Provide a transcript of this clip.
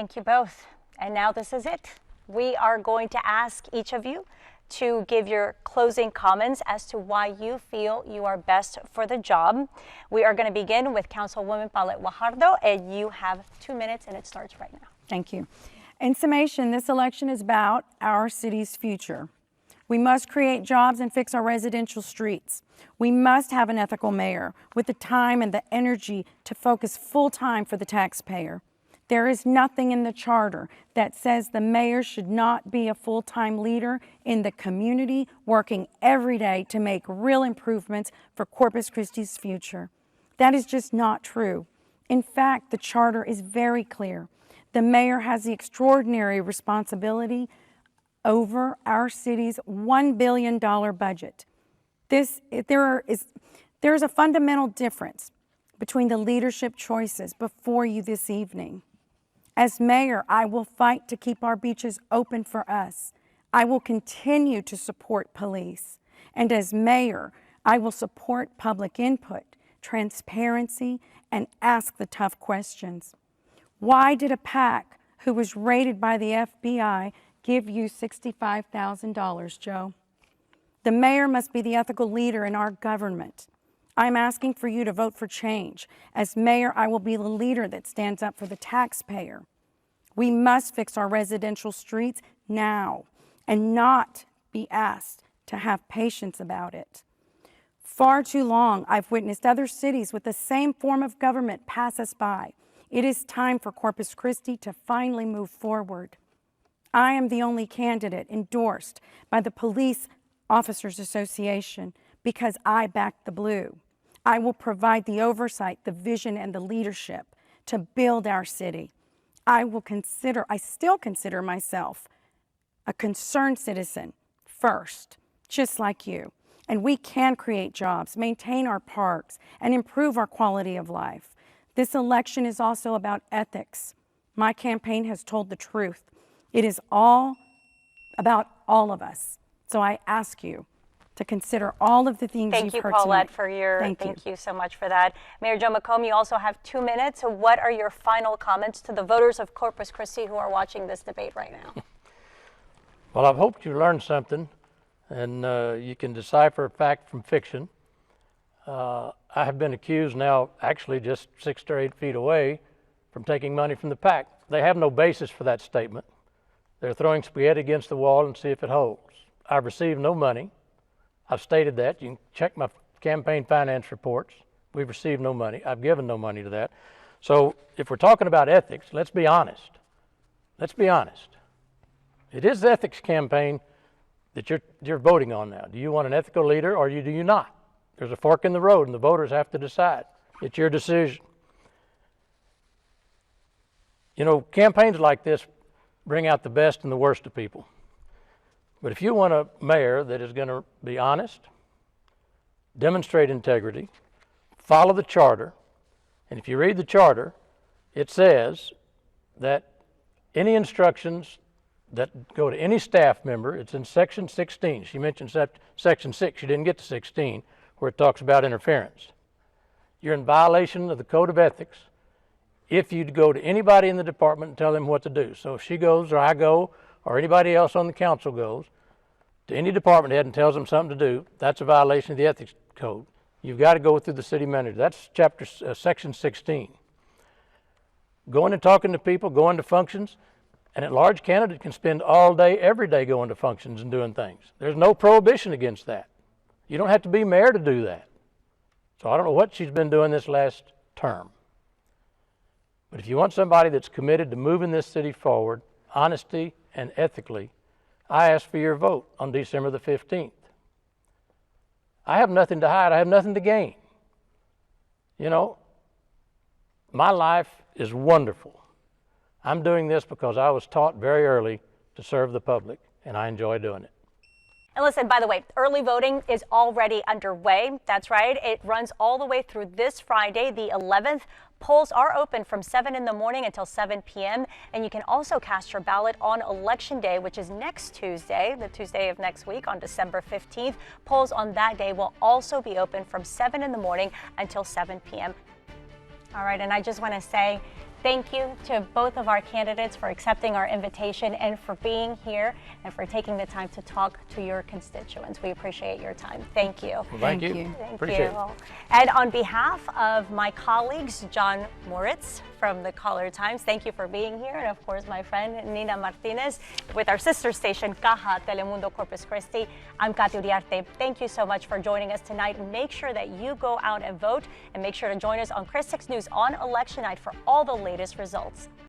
Thank you both. And now this is it. We are going to ask each of you to give your closing comments as to why you feel you are best for the job. We are going to begin with Councilwoman Paulette Guajardo, and you have 2 minutes, and it starts right now. Thank you. In summation, this election is about our city's future. We must create jobs and fix our residential streets. We must have an ethical mayor with the time and the energy to focus full-time for the taxpayer. There is nothing in the charter that says the mayor should not be a full-time leader in the community, working every day to make real improvements for Corpus Christi's future. That is just not true. In fact, the charter is very clear. The mayor has the extraordinary responsibility over our city's $1 billion budget. There is a fundamental difference between the leadership choices before you this evening. As mayor, I will fight to keep our beaches open for us. I will continue to support police. And as mayor, I will support public input, transparency, and ask the tough questions. Why did a PAC who was raided by the FBI give you $65,000, Joe? The mayor must be the ethical leader in our government. I'm asking for you to vote for change. As mayor, I will be the leader that stands up for the taxpayer. We must fix our residential streets now and not be asked to have patience about it. Far too long, I've witnessed other cities with the same form of government pass us by. It is time for Corpus Christi to finally move forward. I am the only candidate endorsed by the Police Officers Association because I back the blue. I will provide the oversight, the vision, and the leadership to build our city. I still consider myself a concerned citizen first, just like you. And we can create jobs, maintain our parks, and improve our quality of life. This election is also about ethics. My campaign has told the truth. It is all about all of us. So I ask you to consider all of the things you've heard tonight. Thank you, Paulette, for your, thank you so much for that. Mayor Joe McComb, you also have 2 minutes. So what are your final comments to the voters of Corpus Christi who are watching this debate right now? Well, I've hoped you learned something and you can decipher fact from fiction. I have been accused now, actually just 6 or 8 feet away, from taking money from the PAC. They have no basis for that statement. They're throwing spaghetti against the wall and see if it holds. I've received no money. I've stated that. You can check my campaign finance reports. We've received no money. I've given no money to that. So if we're talking about ethics, let's be honest. Let's be honest. It is the ethics campaign that you're voting on now. Do you want an ethical leader or do you not? There's a fork in the road and the voters have to decide. It's your decision. You know, campaigns like this bring out the best and the worst of people. But if you want a mayor that is going to be honest, demonstrate integrity, follow the charter, and if you read the charter, it says that any instructions that go to any staff member, it's in section 16. She mentioned section 6. She didn't get to 16, where it talks about interference. You're in violation of the code of ethics if you go to anybody in the department and tell them what to do. So if she goes or I go or anybody else on the council goes to any department head and tells them something to do, that's a violation of the ethics code. You've got to go through the city manager. That's section 16. Going and talking to people, going to functions, an at-large candidate can spend all day, every day going to functions and doing things. There's no prohibition against that. You don't have to be mayor to do that. So I don't know what she's been doing this last term. But if you want somebody that's committed to moving this city forward, honesty and ethically, I ask for your vote on December the 15th. I have nothing to hide. I have nothing to gain. You know, my life is wonderful. I'm doing this because I was taught very early to serve the public, and I enjoy doing it. And listen, by the way, early voting is already underway. That's right. It runs all the way through this Friday, the 11th. Polls are open from 7 in the morning until 7 p.m. And you can also cast your ballot on Election Day, which is next Tuesday, the Tuesday of next week on December 15th. Polls on that day will also be open from 7 in the morning until 7 p.m. All right, and I just want to say Thank you to both of our candidates for accepting our invitation and for being here and for taking the time to talk to your constituents. We appreciate your time. Thank you. Well, thank you. Thank Appreciate you. it. And on behalf of my colleagues, John Moritz from the Caller Times, thank you for being here. And of course, my friend Nina Martinez with our sister station, Caja Telemundo Corpus Christi. I'm Katy Uriarte. Thank you so much for joining us tonight. Make sure that you go out and vote, and make sure to join us on Chris 6 News on election night for all the latest results.